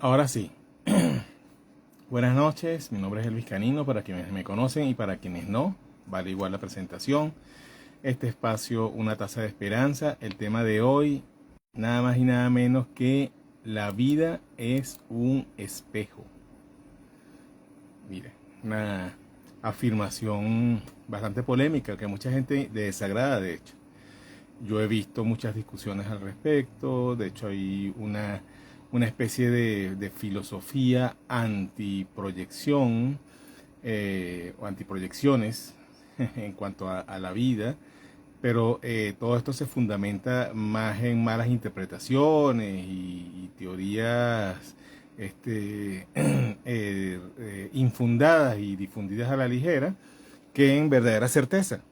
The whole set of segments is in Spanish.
Ahora sí, buenas noches, mi nombre es Elvis Canino, para quienes me conocen y para quienes no, vale igual la presentación. Este espacio, Una taza de esperanza, el tema de hoy, nada más y nada menos que la vida es un espejo. Mire, una afirmación bastante polémica que a mucha gente le desagrada, de hecho. Yo he visto muchas discusiones al respecto, de hecho hay una especie de filosofía antiproyección o antiproyecciones en cuanto a la vida, pero todo esto se fundamenta más en malas interpretaciones y teorías infundadas y difundidas a la ligera que en verdadera certeza.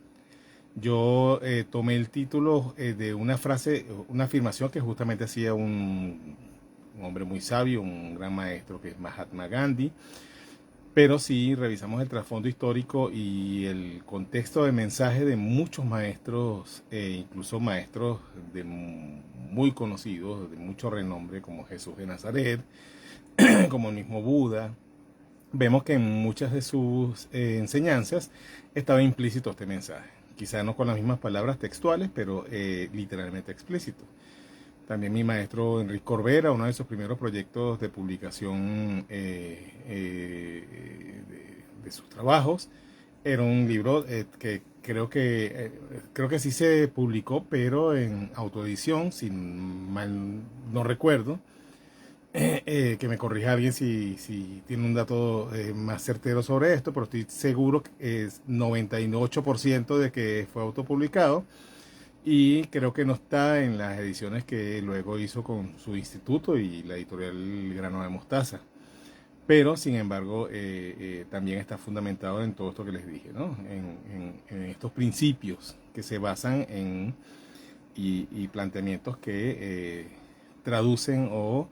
Yo tomé el título de una frase, una afirmación que justamente hacía un hombre muy sabio, un gran maestro que es Mahatma Gandhi, pero si revisamos el trasfondo histórico y el contexto de mensaje de muchos maestros, incluso maestros muy conocidos, de mucho renombre, como Jesús de Nazaret, como el mismo Buda, vemos que en muchas de sus enseñanzas estaba implícito este mensaje. Quizá no con las mismas palabras textuales, pero literalmente explícito. También mi maestro Enrique Corbera, uno de sus primeros proyectos de publicación de sus trabajos, era un libro que creo que sí se publicó, pero en autoedición, si mal no recuerdo. Que me corrija alguien si tiene un dato más certero sobre esto, pero estoy seguro que es 98% de que fue autopublicado y creo que no está en las ediciones que luego hizo con su instituto y la editorial Grano de Mostaza. Pero, sin embargo, también está fundamentado en todo esto que les dije, ¿no? En estos principios que se basan en y planteamientos que traducen o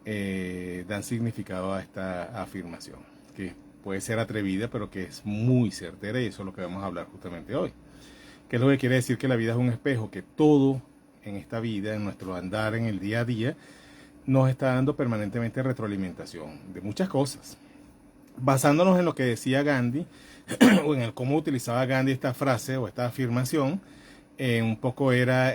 dan significado a esta afirmación, que puede ser atrevida, pero que es muy certera, y eso es lo que vamos a hablar justamente hoy. ¿Qué es lo que quiere decir que la vida es un espejo? Que todo en esta vida, en nuestro andar, en el día a día, nos está dando permanentemente retroalimentación de muchas cosas. Basándonos en lo que decía Gandhi, o en el cómo utilizaba Gandhi esta frase o esta afirmación, un poco era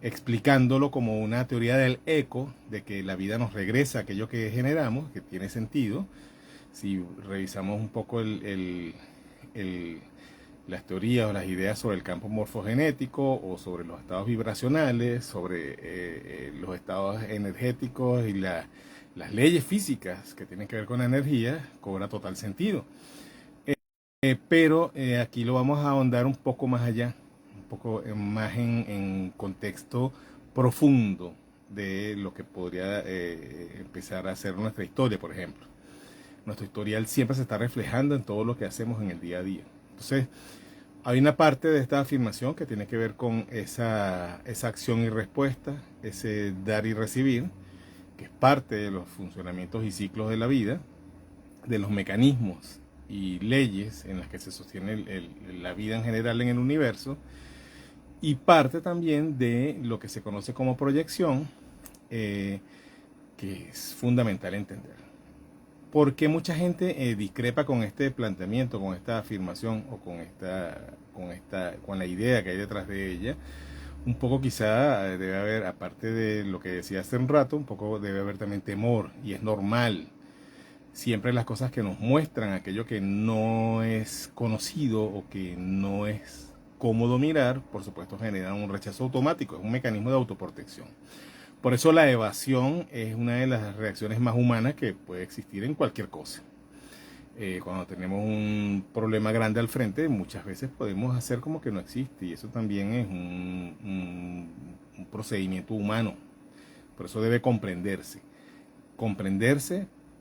explicándolo como una teoría del eco, de que la vida nos regresa a aquello que generamos, que tiene sentido. Si revisamos un poco el, las teorías o las ideas sobre el campo morfogenético o sobre los estados vibracionales, sobre los estados energéticos y las leyes físicas que tienen que ver con la energía, cobra total sentido. Pero aquí lo vamos a ahondar un poco más allá, un poco más en contexto profundo de lo que podría empezar a ser nuestra historia, por ejemplo. Nuestro historial siempre se está reflejando en todo lo que hacemos en el día a día. Entonces, hay una parte de esta afirmación que tiene que ver con esa acción y respuesta, ese dar y recibir, que es parte de los funcionamientos y ciclos de la vida, de los mecanismos y leyes en las que se sostiene la vida en general en el universo, y parte también de lo que se conoce como proyección, que es fundamental entender. ¿Por qué mucha gente discrepa con este planteamiento, con esta afirmación o con la idea que hay detrás de ella? Un poco quizá debe haber, aparte de lo que decía hace un rato, un poco debe haber también temor, y es normal. Siempre las cosas que nos muestran aquello que no es conocido o que no es cómodo mirar, por supuesto generan un rechazo automático, es un mecanismo de autoprotección. Por eso la evasión es una de las reacciones más humanas que puede existir en cualquier cosa. Cuando tenemos un problema grande al frente, muchas veces podemos hacer como que no existe, y eso también es un procedimiento humano. Por eso debe comprenderse,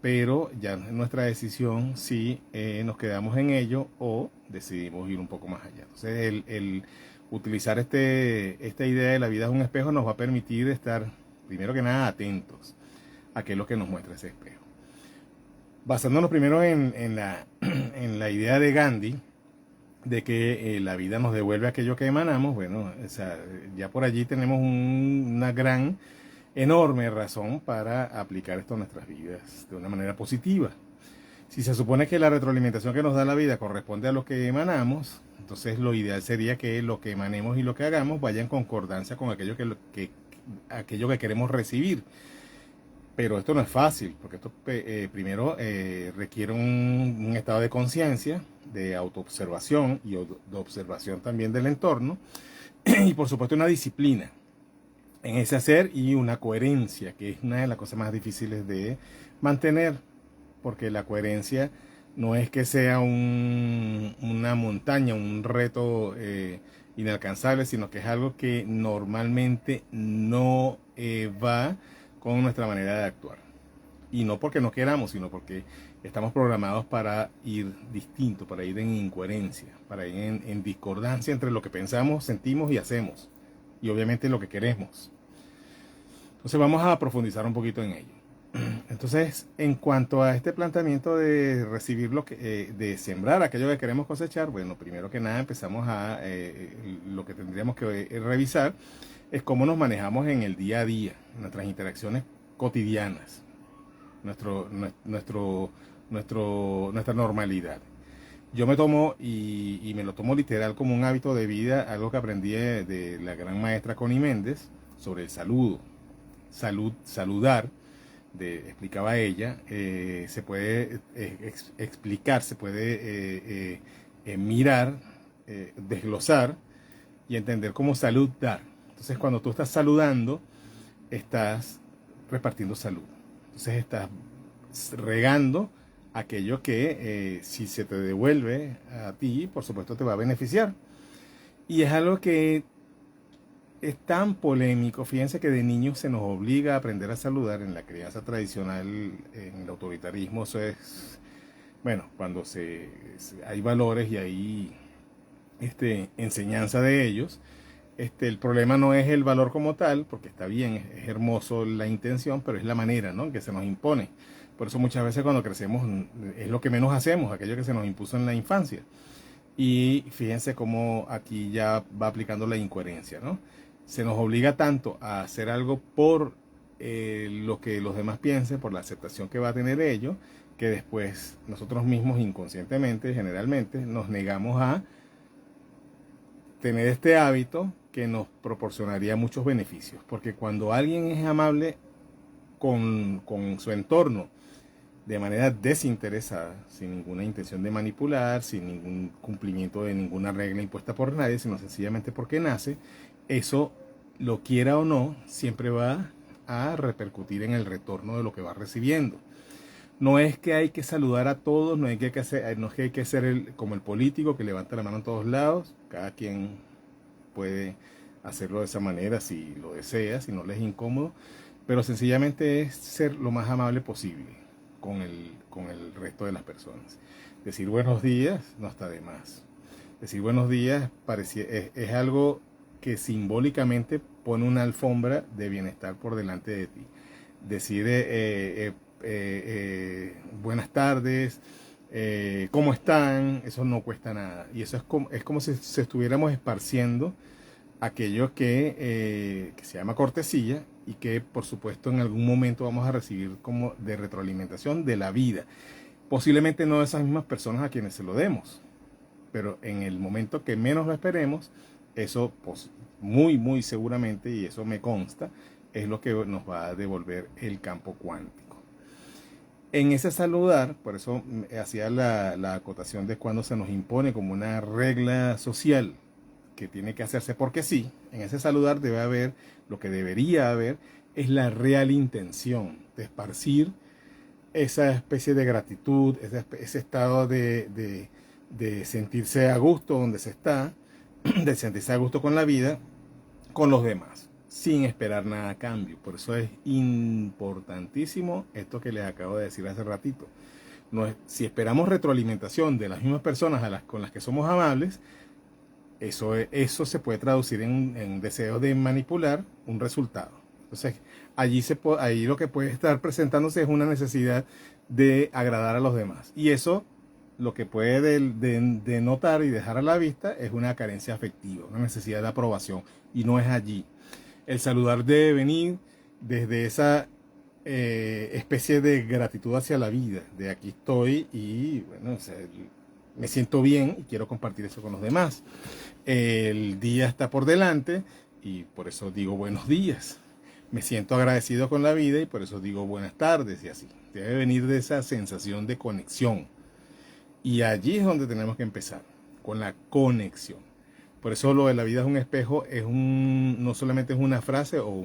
pero ya es nuestra decisión si nos quedamos en ello o decidimos ir un poco más allá. Entonces, el utilizar esta idea de la vida es un espejo nos va a permitir estar, primero que nada, atentos a qué es lo que nos muestra ese espejo. Basándonos primero en la idea de Gandhi, de que la vida nos devuelve aquello que emanamos, bueno, o sea, ya por allí tenemos una gran, enorme razón para aplicar esto a nuestras vidas de una manera positiva. Si se supone que la retroalimentación que nos da la vida corresponde a lo que emanamos, entonces lo ideal sería que lo que emanemos y lo que hagamos vaya en concordancia con aquello que queremos recibir. Pero esto no es fácil, porque esto primero requiere un estado de conciencia, de autoobservación y de observación también del entorno, y por supuesto una disciplina en ese hacer y una coherencia, que es una de las cosas más difíciles de mantener, porque la coherencia no es que sea una montaña, un reto inalcanzable, sino que es algo que normalmente no va con nuestra manera de actuar. Y no porque no queramos, sino porque estamos programados para ir distinto, para ir en incoherencia, para ir en discordancia entre lo que pensamos, sentimos y hacemos. Y obviamente lo que queremos. Entonces vamos a profundizar un poquito en ello. Entonces, en cuanto a este planteamiento de recibir de sembrar aquello que queremos cosechar, bueno, primero que nada empezamos lo que tendríamos que revisar es cómo nos manejamos en el día a día, en nuestras interacciones cotidianas, nuestra normalidad. Yo me tomo y me lo tomo literal como un hábito de vida, algo que aprendí de la gran maestra Connie Méndez sobre el saludo. Saludar, explicaba ella, se puede explicar, se puede mirar, desglosar y entender como salud dar. Entonces cuando tú estás saludando, estás repartiendo salud. Entonces estás regando aquello que si se te devuelve a ti, por supuesto te va a beneficiar. Y es algo que es tan polémico. Fíjense que de niños se nos obliga a aprender a saludar en la crianza tradicional, en el autoritarismo. Eso es, bueno, cuando hay valores y hay enseñanza de ellos. El problema no es el valor como tal, porque está bien, es hermoso la intención, pero es la manera, ¿no?, que se nos impone. Por eso muchas veces cuando crecemos es lo que menos hacemos, aquello que se nos impuso en la infancia. Y fíjense cómo aquí ya va aplicando la incoherencia, ¿no? Se nos obliga tanto a hacer algo por lo que los demás piensen, por la aceptación que va a tener ello, que después nosotros mismos inconscientemente, generalmente, nos negamos a tener este hábito que nos proporcionaría muchos beneficios. Porque cuando alguien es amable con su entorno, de manera desinteresada, sin ninguna intención de manipular, sin ningún cumplimiento de ninguna regla impuesta por nadie, sino sencillamente porque nace, eso, lo quiera o no, siempre va a repercutir en el retorno de lo que va recibiendo. No es que hay que saludar a todos, no es que hay que ser como el político que levanta la mano en todos lados. Cada quien puede hacerlo de esa manera si lo desea, si no le es incómodo, pero sencillamente es ser lo más amable posible con el resto de las personas. Decir buenos días no está de más. Decir buenos días es algo que simbólicamente pone una alfombra de bienestar por delante de ti. Decir buenas tardes, ¿cómo están? Eso no cuesta nada. Y eso es como si estuviéramos esparciendo aquello que se llama cortesía y que por supuesto en algún momento vamos a recibir como de retroalimentación de la vida. Posiblemente no de esas mismas personas a quienes se lo demos, pero en el momento que menos lo esperemos, eso pues, muy muy seguramente, y eso me consta, es lo que nos va a devolver el campo cuántico. En ese saludar, por eso hacía la acotación de cuando se nos impone como una regla social que tiene que hacerse porque sí, en ese saludar debe haber, lo que debería haber, es la real intención de esparcir esa especie de gratitud, ese estado de sentirse a gusto donde se está, de sentirse a gusto con la vida, con los demás, sin esperar nada a cambio. Por eso es importantísimo esto que les acabo de decir hace ratito. Si esperamos retroalimentación de las mismas personas con las que somos amables, eso se puede traducir en deseo de manipular un resultado. Entonces, ahí lo que puede estar presentándose es una necesidad de agradar a los demás. Y eso lo que puede denotar y dejar a la vista es una carencia afectiva, una necesidad de aprobación, y no es allí. El saludar debe venir desde esa especie de gratitud hacia la vida, de aquí estoy y bueno, o sea, me siento bien y quiero compartir eso con los demás. El día está por delante y por eso digo buenos días. Me siento agradecido con la vida y por eso digo buenas tardes y así. Debe venir de esa sensación de conexión. Y allí es donde tenemos que empezar, con la conexión. Por eso lo de la vida es un espejo, no solamente es una frase o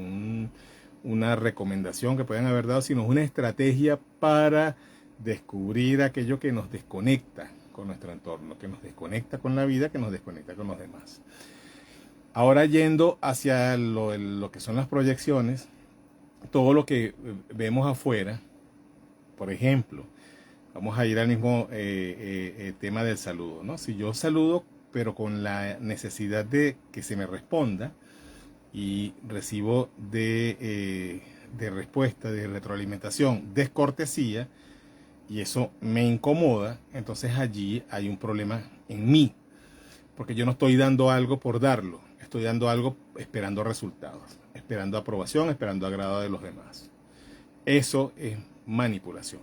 una recomendación que pueden haber dado, sino es una estrategia para descubrir aquello que nos desconecta con nuestro entorno, que nos desconecta con la vida, que nos desconecta con los demás. Ahora yendo hacia lo que son las proyecciones, todo lo que vemos afuera, por ejemplo, vamos a ir al mismo tema del saludo, ¿no? Si yo saludo, pero con la necesidad de que se me responda y recibo de respuesta, de retroalimentación, descortesía, y eso me incomoda, entonces allí hay un problema en mí, porque yo no estoy dando algo por darlo, estoy dando algo esperando resultados, esperando aprobación, esperando agrado de los demás. Eso es manipulación.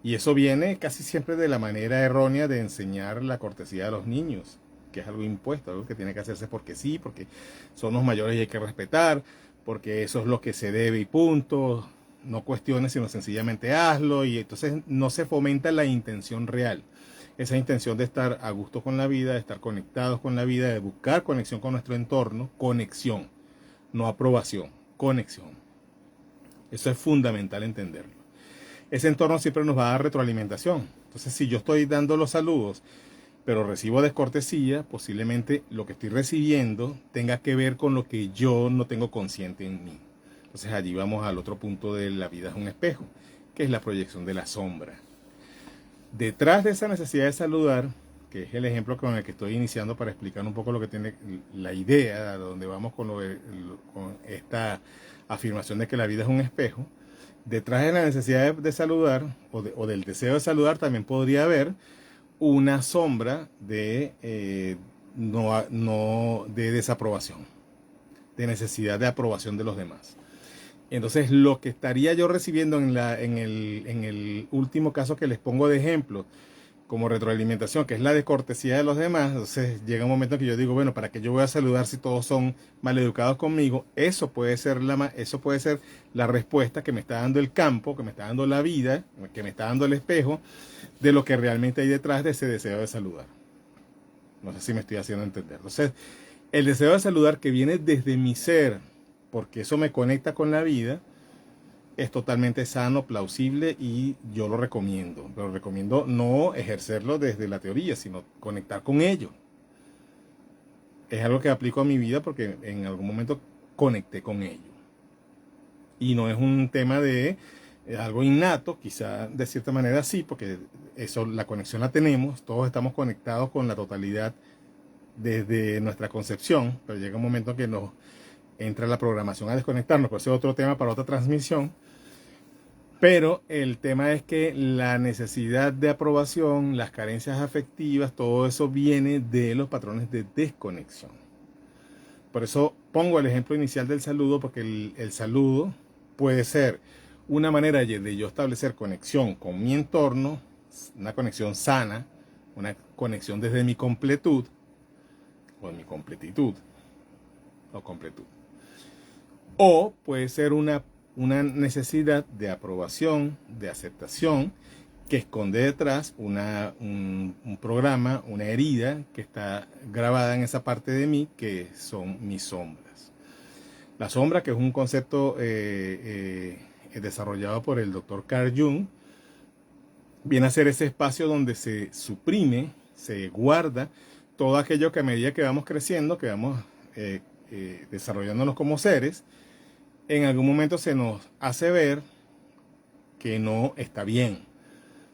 Y eso viene casi siempre de la manera errónea de enseñar la cortesía a los niños, que es algo impuesto, algo que tiene que hacerse porque sí, porque son los mayores y hay que respetar, porque eso es lo que se debe y punto. No cuestiones, sino sencillamente hazlo, y entonces no se fomenta la intención real. Esa intención de estar a gusto con la vida, de estar conectados con la vida, de buscar conexión con nuestro entorno, conexión, no aprobación, conexión. Eso es fundamental entenderlo. Ese entorno siempre nos va a dar retroalimentación. Entonces, si yo estoy dando los saludos, pero recibo descortesía, posiblemente lo que estoy recibiendo tenga que ver con lo que yo no tengo consciente en mí. Entonces allí vamos al otro punto de la vida es un espejo, que es la proyección de la sombra. Detrás de esa necesidad de saludar, que es el ejemplo con el que estoy iniciando para explicar un poco lo que tiene la idea, a donde vamos con esta afirmación de que la vida es un espejo, detrás de la necesidad de saludar o del deseo de saludar también podría haber una sombra de desaprobación, de necesidad de aprobación de los demás. Entonces, lo que estaría yo recibiendo en el último caso que les pongo de ejemplo, como retroalimentación, que es la descortesía de los demás, entonces llega un momento en que yo digo, bueno, ¿para qué yo voy a saludar si todos son maleducados conmigo? Eso puede ser la respuesta que me está dando el campo, que me está dando la vida, que me está dando el espejo, de lo que realmente hay detrás de ese deseo de saludar. No sé si me estoy haciendo entender. Entonces, el deseo de saludar que viene desde mi ser, porque eso me conecta con la vida, es totalmente sano, plausible y yo lo recomiendo. Pero recomiendo no ejercerlo desde la teoría, sino conectar con ello. Es algo que aplico a mi vida porque en algún momento conecté con ello. Y no es un tema de algo innato, quizá de cierta manera sí, porque eso, la conexión la tenemos, todos estamos conectados con la totalidad desde nuestra concepción, pero llega un momento que nos entra la programación a desconectarnos, por eso es otro tema para otra transmisión. Pero el tema es que la necesidad de aprobación, las carencias afectivas, todo eso viene de los patrones de desconexión. Por eso pongo el ejemplo inicial del saludo, porque el saludo puede ser una manera de yo establecer conexión con mi entorno, una conexión sana, una conexión desde mi completud, o mi completitud, o completud. O puede ser una necesidad de aprobación, de aceptación, que esconde detrás un programa, una herida que está grabada en esa parte de mí, que son mis sombras. La sombra, que es un concepto desarrollado por el doctor Carl Jung, viene a ser ese espacio donde se suprime, se guarda todo aquello que a medida que vamos creciendo, que vamos desarrollándonos como seres, en algún momento se nos hace ver que no está bien.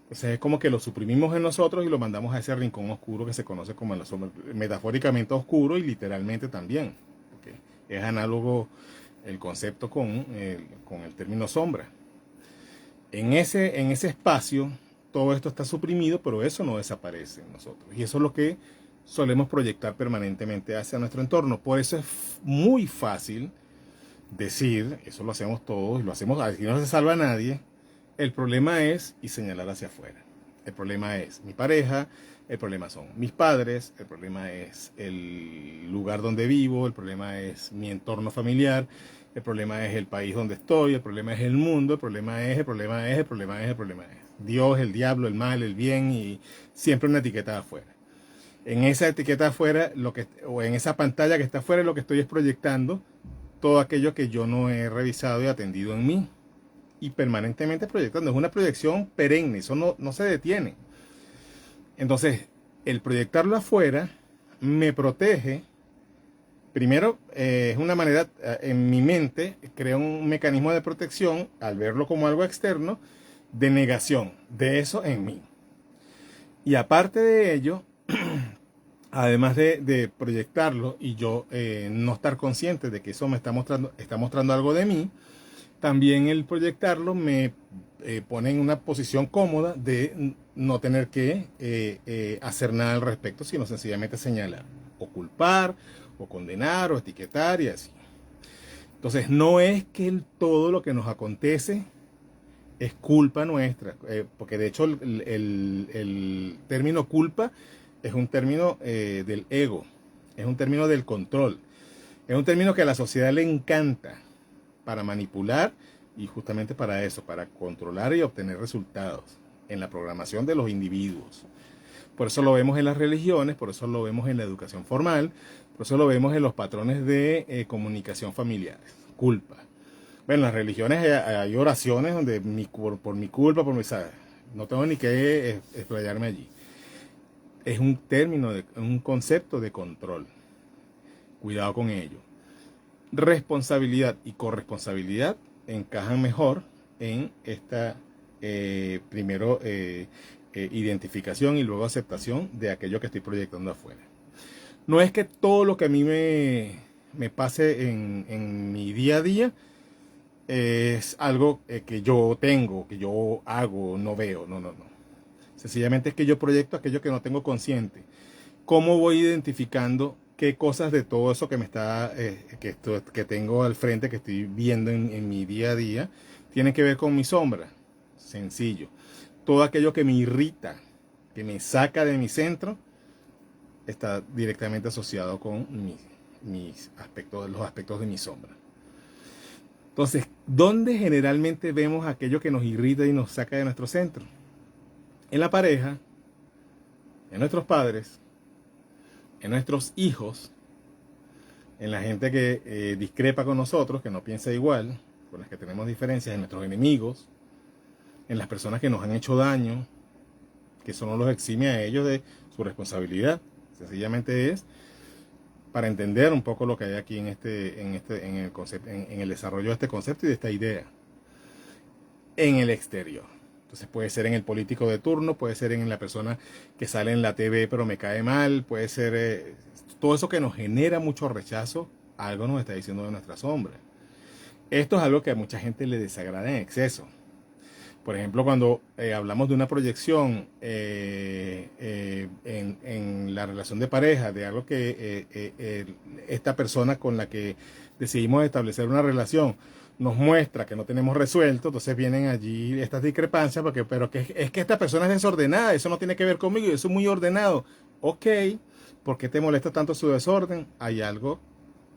Entonces es como que lo suprimimos en nosotros y lo mandamos a ese rincón oscuro que se conoce como la sombra, metafóricamente oscuro y literalmente también, porque es análogo el concepto con el término sombra. En ese espacio todo esto está suprimido, pero eso no desaparece en nosotros. Y eso es lo que solemos proyectar permanentemente hacia nuestro entorno. Por eso es muy fácil decir, eso lo hacemos todos, y lo hacemos, aquí no se salva a nadie. El problema es, y señalar hacia afuera. El problema es mi pareja, el problema son mis padres, el problema es el lugar donde vivo, el problema es mi entorno familiar, el problema es el país donde estoy, el problema es el mundo, el problema es Dios, el diablo, el mal, el bien, y siempre una etiqueta afuera. En esa etiqueta afuera, o en esa pantalla que está afuera, lo que estoy es proyectando todo aquello que yo no he revisado y atendido en mí. Y permanentemente proyectando. Es una proyección perenne, eso no se detiene. Entonces, el proyectarlo afuera me protege. Primero, es una manera, en mi mente, crea un mecanismo de protección, al verlo como algo externo, de negación de eso en mí. Y aparte de ello, además de proyectarlo y yo no estar consciente de que eso me está mostrando algo de mí, también el proyectarlo me pone en una posición cómoda de no tener que hacer nada al respecto, sino sencillamente señalar, o culpar, o condenar, o etiquetar y así. Entonces, no es que todo lo que nos acontece es culpa nuestra, porque de hecho el término culpa es un término del ego, es un término del control, es un término que a la sociedad le encanta para manipular y justamente para eso, para controlar y obtener resultados en la programación de los individuos. Por eso lo vemos en las religiones, por eso lo vemos en la educación formal, por eso lo vemos en los patrones de comunicación familiares. Culpa. Bueno, en las religiones hay oraciones donde por mi culpa, no tengo ni que explayarme allí. Es un término, un concepto de control. Cuidado con ello. Responsabilidad y corresponsabilidad encajan mejor en esta primero identificación y luego aceptación de aquello que estoy proyectando afuera. No es que todo lo que a mí me pase en mi día a día es algo que yo tengo, que yo hago, no veo, no. Sencillamente es que yo proyecto aquello que no tengo consciente. ¿Cómo voy identificando qué cosas de todo eso que me está, que tengo al frente, que estoy viendo en mi día a día, tienen que ver con mi sombra? Sencillo. Todo aquello que me irrita, que me saca de mi centro, está directamente asociado con mis aspectos, los aspectos de mi sombra. Entonces, ¿dónde generalmente vemos aquello que nos irrita y nos saca de nuestro centro? En la pareja, en nuestros padres, en nuestros hijos, en la gente que discrepa con nosotros, que no piensa igual, con las que tenemos diferencias, en nuestros enemigos, en las personas que nos han hecho daño, que eso no los exime a ellos de su responsabilidad. Sencillamente es para entender un poco lo que hay aquí en el concepto, en el desarrollo de este concepto y de esta idea. En el exterior. Entonces puede ser en el político de turno, puede ser en la persona que sale en la TV pero me cae mal, puede ser todo eso que nos genera mucho rechazo, algo nos está diciendo de nuestra sombra. Esto es algo que a mucha gente le desagrada en exceso. Por ejemplo, cuando hablamos de una proyección en la relación de pareja, de algo que esta persona con la que decidimos establecer una relación nos muestra que no tenemos resuelto, entonces vienen allí estas discrepancias, pero es que esta persona es desordenada, eso no tiene que ver conmigo, yo soy muy ordenado. Ok, ¿por qué te molesta tanto su desorden? Hay algo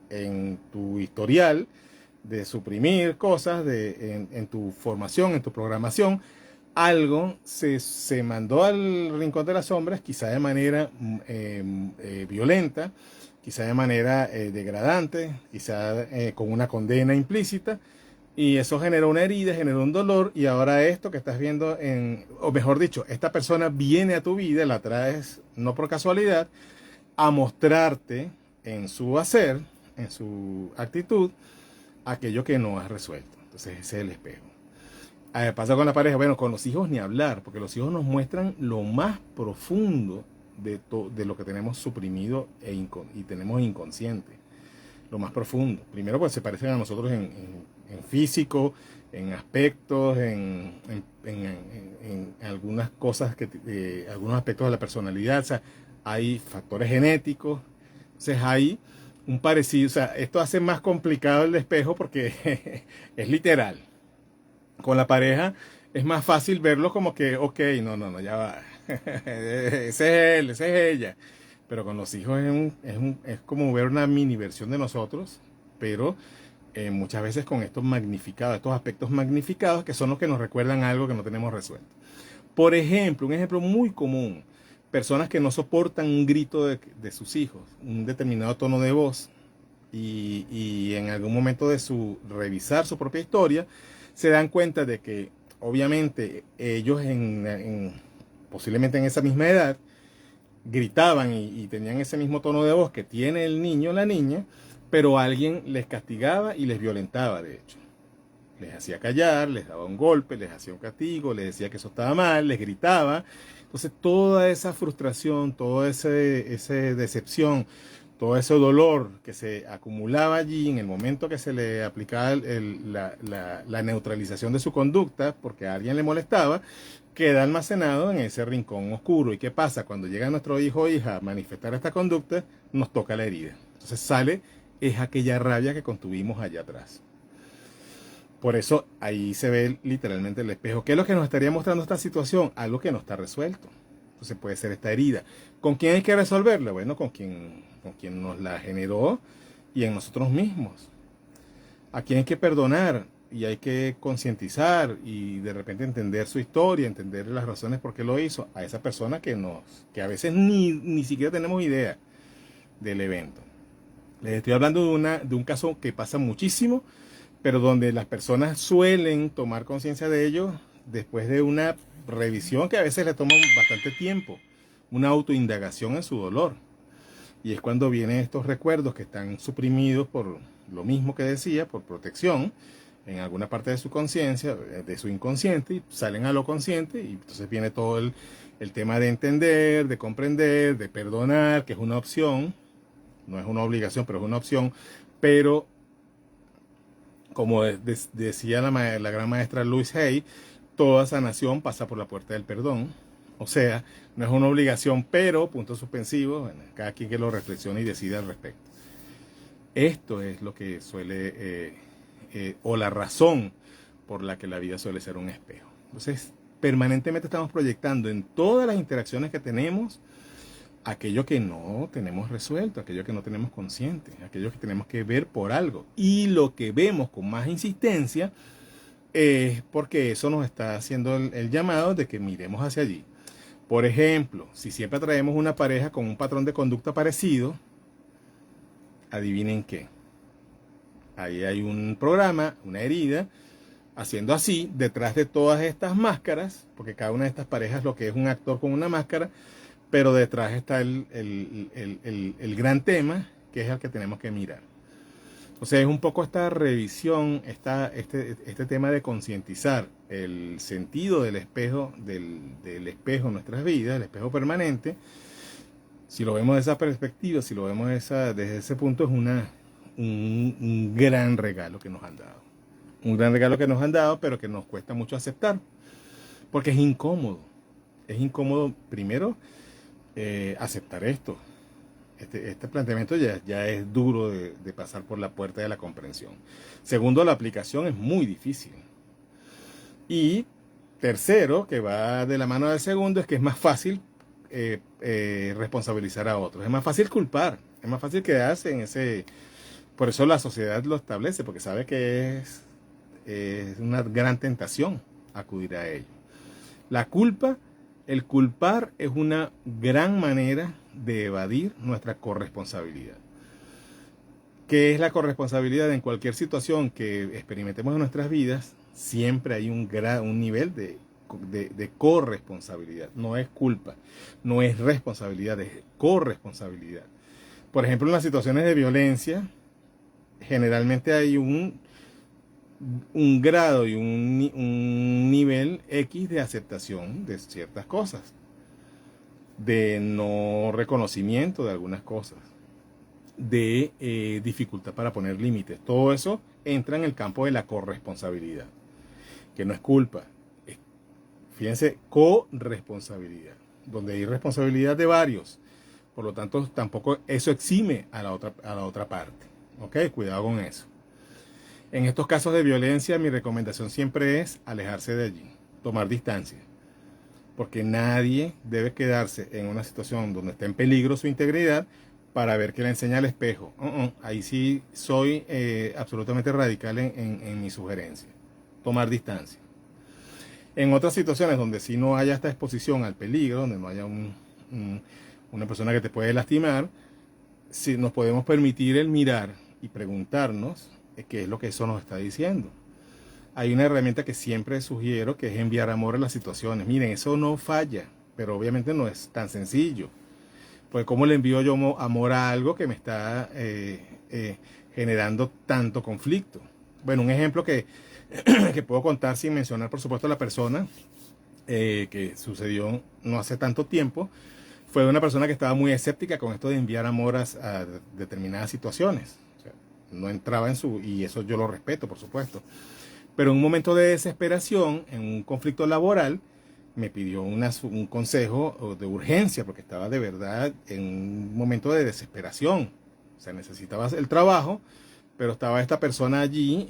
en tu historial de suprimir cosas, en tu formación, en tu programación. Algo se mandó al rincón de las sombras, quizá de manera violenta, quizá de manera degradante, quizá con una condena implícita, y eso generó una herida, generó un dolor, y ahora esto que estás viendo, o mejor dicho, esta persona viene a tu vida, la traes no por casualidad, a mostrarte en su hacer, en su actitud, aquello que no has resuelto. Entonces ese es el espejo. Pasa con la pareja, bueno, con los hijos ni hablar, porque los hijos nos muestran lo más profundo de lo que tenemos suprimido y tenemos inconsciente. lo más profundo. Primero, pues se parecen a nosotros en físico, en aspectos, en algunas cosas, algunos aspectos de la personalidad. O sea, hay factores genéticos. Entonces hay un parecido. O sea, esto hace más complicado el espejo porque es literal. Con la pareja es más fácil verlo como que, ok, no, ya va. Ese es él, esa es ella. Pero con los hijos es como ver una mini versión de nosotros, pero muchas veces con estos magnificados, estos aspectos magnificados que son los que nos recuerdan algo que no tenemos resuelto. Por ejemplo, un ejemplo muy común, personas que no soportan un grito de sus hijos, un determinado tono de voz, y en algún momento de su revisar su propia historia, se dan cuenta de que obviamente ellos posiblemente en esa misma edad gritaban y tenían ese mismo tono de voz que tiene el niño o la niña, pero alguien les castigaba y les violentaba, de hecho. Les hacía callar, les daba un golpe, les hacía un castigo, les decía que eso estaba mal, les gritaba. Entonces toda esa frustración, toda esa decepción, todo ese dolor que se acumulaba allí en el momento que se le aplicaba la neutralización de su conducta, porque a alguien le molestaba, queda almacenado en ese rincón oscuro. ¿Y qué pasa? Cuando llega nuestro hijo o hija a manifestar esta conducta, nos toca la herida. Entonces sale, es aquella rabia que contuvimos allá atrás. Por eso ahí se ve literalmente el espejo. ¿Qué es lo que nos estaría mostrando esta situación? Algo que no está resuelto. Entonces puede ser esta herida. ¿Con quién hay que resolverla? Bueno, con quien nos la generó y en nosotros mismos. ¿A quién hay que perdonar? Y hay que concientizar y de repente entender su historia, entender las razones por qué lo hizo. A esa persona que a veces ni siquiera tenemos idea del evento. Les estoy hablando de un caso que pasa muchísimo, pero donde las personas suelen tomar conciencia de ello después de una revisión que a veces le toma bastante tiempo, una autoindagación en su dolor. Y es cuando vienen estos recuerdos que están suprimidos por lo mismo que decía, por protección, en alguna parte de su conciencia, de su inconsciente, y salen a lo consciente, y entonces viene todo el tema de entender, de comprender, de perdonar, que es una opción, no es una obligación, pero es una opción, pero como decía la gran maestra Louise Hay, toda sanación pasa por la puerta del perdón. O sea, no es una obligación, pero, punto suspensivo, bueno, cada quien que lo reflexione y decida al respecto. Esto es lo que suele, o la razón por la que la vida suele ser un espejo. Entonces, permanentemente estamos proyectando en todas las interacciones que tenemos aquello que no tenemos resuelto, aquello que no tenemos consciente, aquello que tenemos que ver por algo. Y lo que vemos con más insistencia es porque eso nos está haciendo el llamado de que miremos hacia allí. Por ejemplo, si siempre traemos una pareja con un patrón de conducta parecido, adivinen qué. Ahí hay un programa, una herida, haciendo así, detrás de todas estas máscaras, porque cada una de estas parejas lo que es un actor con una máscara, pero detrás está el gran tema, que es el que tenemos que mirar. O sea, es un poco esta revisión, este tema de concientizar el sentido del espejo, del espejo en nuestras vidas, el espejo permanente. Si lo vemos de esa perspectiva, si lo vemos desde ese punto, es un gran regalo que nos han dado. Un gran regalo que nos han dado, pero que nos cuesta mucho aceptar, porque es incómodo. Es incómodo, primero, aceptar esto. Este planteamiento ya es duro de pasar por la puerta de la comprensión. Segundo, la aplicación es muy difícil. Y tercero, que va de la mano del segundo, es que es más fácil responsabilizar a otros. Es más fácil culpar. Es más fácil quedarse en ese... Por eso la sociedad lo establece, porque sabe que es una gran tentación acudir a ello. La culpa, el culpar es una gran manera de evadir nuestra corresponsabilidad. ¿Qué es la corresponsabilidad? En cualquier situación que experimentemos en nuestras vidas, siempre hay un nivel de corresponsabilidad. No es culpa, no es responsabilidad, es corresponsabilidad. Por ejemplo, en las situaciones de violencia, generalmente hay un grado y un nivel X de aceptación de ciertas cosas, de no reconocimiento de algunas cosas. de dificultad para poner límites. Todo eso entra en el campo de la corresponsabilidad, que no es culpa. Fíjense, corresponsabilidad, donde hay responsabilidad de varios. Por lo tanto, tampoco eso exime a la otra parte. ¿Ok? Cuidado con eso. En estos casos de violencia, mi recomendación siempre es alejarse de allí, tomar distancia. Porque nadie debe quedarse en una situación donde está en peligro su integridad para ver que le enseña al espejo. Ahí sí soy absolutamente radical en mi sugerencia. Tomar distancia. En otras situaciones donde sí no haya esta exposición al peligro, donde no haya una persona que te puede lastimar, sí nos podemos permitir el mirar y preguntarnos qué es lo que eso nos está diciendo. Hay una herramienta que siempre sugiero, que es enviar amor a las situaciones. Miren, eso no falla, pero obviamente no es tan sencillo. Pues ¿cómo le envío yo amor a algo que me está generando tanto conflicto? Bueno, un ejemplo que puedo contar sin mencionar, por supuesto, a la persona que sucedió no hace tanto tiempo, fue una persona que estaba muy escéptica con esto de enviar amor a determinadas situaciones. O sea, no entraba en su... Y eso yo lo respeto, por supuesto. Pero en un momento de desesperación, en un conflicto laboral, me pidió un consejo de urgencia, porque estaba de verdad en un momento de desesperación. O sea, necesitaba el trabajo, pero estaba esta persona allí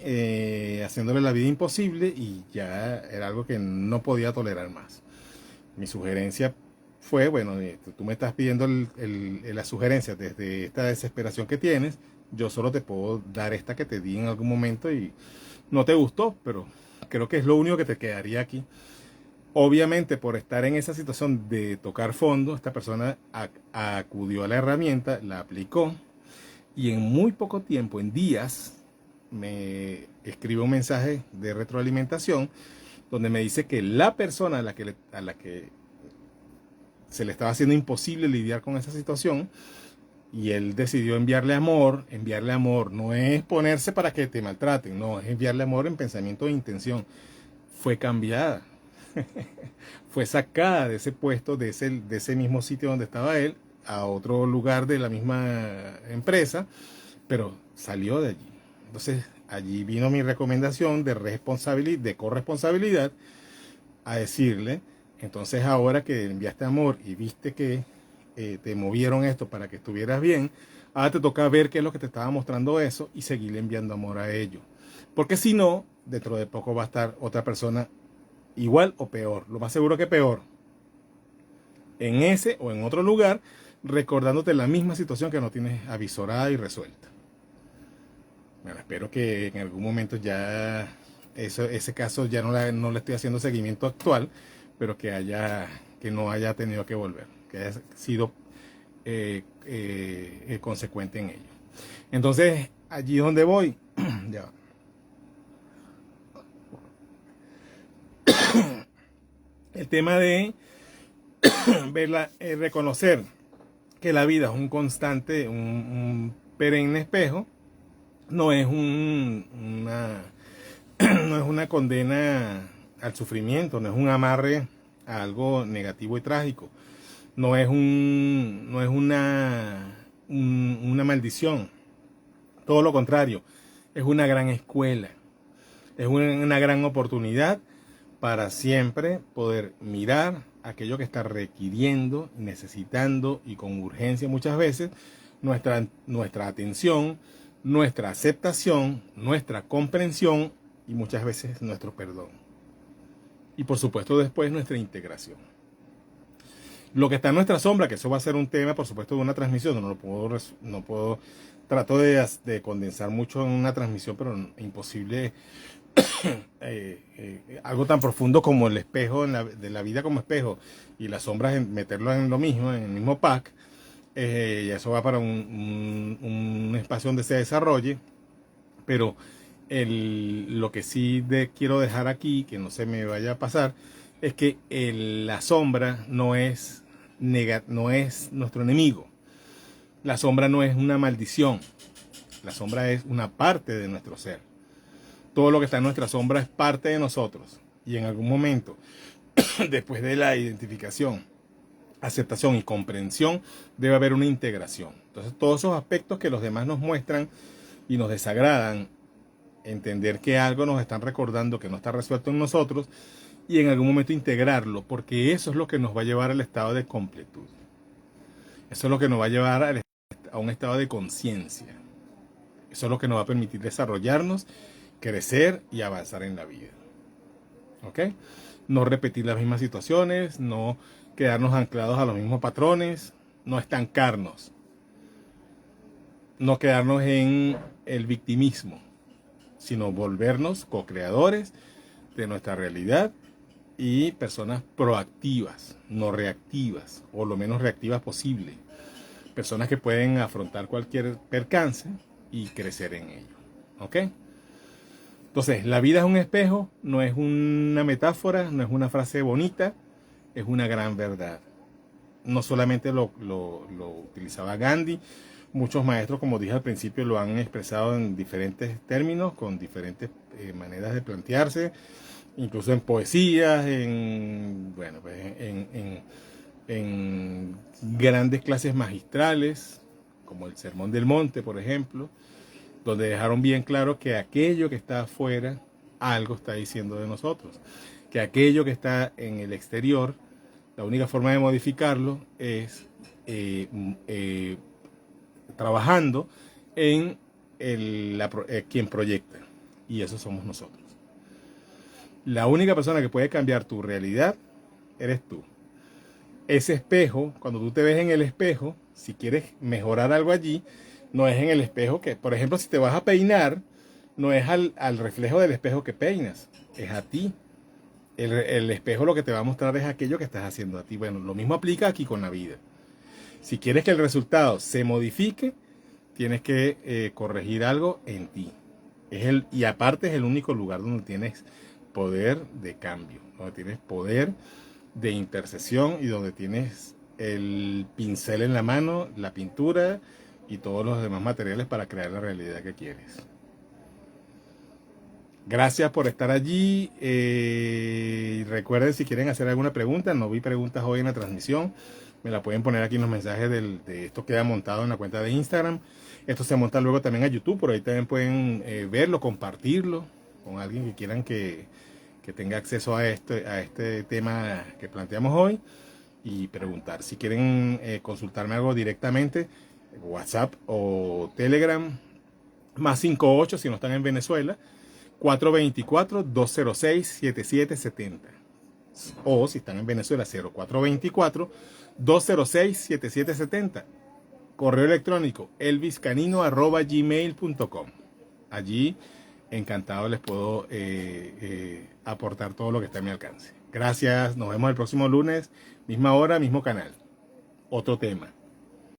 haciéndole la vida imposible y ya era algo que no podía tolerar más. Mi sugerencia fue, bueno, tú me estás pidiendo la sugerencia desde esta desesperación que tienes, yo solo te puedo dar esta que te di en algún momento y no te gustó, pero creo que es lo único que te quedaría aquí. Obviamente, por estar en esa situación de tocar fondo, esta persona acudió a la herramienta, la aplicó y en muy poco tiempo, en días, me escribe un mensaje de retroalimentación donde me dice que la persona a la que se le estaba haciendo imposible lidiar con esa situación, y él decidió enviarle amor. Enviarle amor no es ponerse para que te maltraten, no, es enviarle amor en pensamiento e intención. Fue cambiada, fue sacada de ese puesto, de ese mismo sitio donde estaba él, a otro lugar de la misma empresa, pero salió de allí. Entonces, allí vino mi recomendación de corresponsabilidad, a decirle, entonces ahora que enviaste amor y viste que te movieron esto para que estuvieras bien, ahora te toca ver qué es lo que te estaba mostrando eso y seguirle enviando amor a ello. Porque si no, dentro de poco va a estar otra persona igual o peor, lo más seguro que peor, en ese o en otro lugar, recordándote la misma situación que no tienes avisorada y resuelta. Bueno, espero que en algún momento ya ese caso ya no le estoy haciendo seguimiento actual, pero que no haya tenido que volver, que haya sido consecuente en ello. Entonces, allí donde voy, ya. El tema de reconocer que la vida es un constante, un perenne espejo, no es no es una condena al sufrimiento, no es un amarre a algo negativo y trágico, no es una maldición, todo lo contrario, es una gran escuela, es una gran oportunidad para siempre poder mirar aquello que está requiriendo, necesitando y con urgencia muchas veces nuestra atención, nuestra aceptación, nuestra comprensión y muchas veces nuestro perdón. Y por supuesto después nuestra integración. Lo que está en nuestra sombra, que eso va a ser un tema por supuesto de una transmisión, no puedo trato de condensar mucho en una transmisión, pero imposible algo tan profundo como el espejo de la vida como espejo y las sombras meterlo en lo mismo, en el mismo pack. Y eso va para un espacio donde se desarrolle, pero lo que sí quiero dejar aquí, que no se me vaya a pasar, es que la sombra no es nuestro enemigo. La sombra no es una maldición. La sombra es una parte de nuestro ser. Todo lo que está en nuestra sombra es parte de nosotros. Y en algún momento, después de la identificación, aceptación y comprensión, debe haber una integración. Entonces, todos esos aspectos que los demás nos muestran y nos desagradan, entender que algo nos están recordando que no está resuelto en nosotros y en algún momento integrarlo, porque eso es lo que nos va a llevar al estado de completud. Eso es lo que nos va a llevar a un estado de conciencia. Eso es lo que nos va a permitir desarrollarnos, crecer y avanzar en la vida. ¿Ok? No repetir las mismas situaciones, no quedarnos anclados a los mismos patrones, no estancarnos, no quedarnos en el victimismo, sino volvernos co-creadores de nuestra realidad y personas proactivas, no reactivas, o lo menos reactivas posible. Personas que pueden afrontar cualquier percance y crecer en ello. ¿Ok? Entonces, la vida es un espejo, no es una metáfora, no es una frase bonita, es una gran verdad. No solamente lo utilizaba Gandhi, muchos maestros, como dije al principio, lo han expresado en diferentes términos, con diferentes maneras de plantearse, incluso en poesías, bueno, pues en grandes clases magistrales, como el Sermón del Monte, por ejemplo, donde dejaron bien claro que aquello que está afuera, algo está diciendo de nosotros, que aquello que está en el exterior, la única forma de modificarlo es trabajando en quien proyecta, y eso somos nosotros. La única persona que puede cambiar tu realidad eres tú. Ese espejo, cuando tú te ves en el espejo, si quieres mejorar algo allí, no es en el espejo que, por ejemplo, si te vas a peinar, no es al reflejo del espejo que peinas, es a ti. El espejo lo que te va a mostrar es aquello que estás haciendo a ti. Bueno, lo mismo aplica aquí con la vida. Si quieres que el resultado se modifique, tienes que corregir algo en ti. Y aparte es el único lugar donde tienes poder de cambio, donde tienes poder de intercesión y donde tienes el pincel en la mano, la pintura y todos los demás materiales para crear la realidad que quieres. Gracias por estar allí. Recuerden, si quieren hacer alguna pregunta, no vi preguntas hoy en la transmisión, me la pueden poner aquí en los mensajes de esto. Queda montado en la cuenta de Instagram. Esto se monta luego también a YouTube, por ahí también pueden verlo, compartirlo con alguien que quieran que tenga acceso a este tema que planteamos hoy y preguntar. Si quieren consultarme algo directamente, WhatsApp o Telegram, más 58 si no están en Venezuela, 424-206-7770. O si están en Venezuela, 0424-206-7770. Correo electrónico elviscanino@gmail.com. Allí encantado les puedo aportar todo lo que está a mi alcance. Gracias, nos vemos el próximo lunes, misma hora, mismo canal. Otro tema.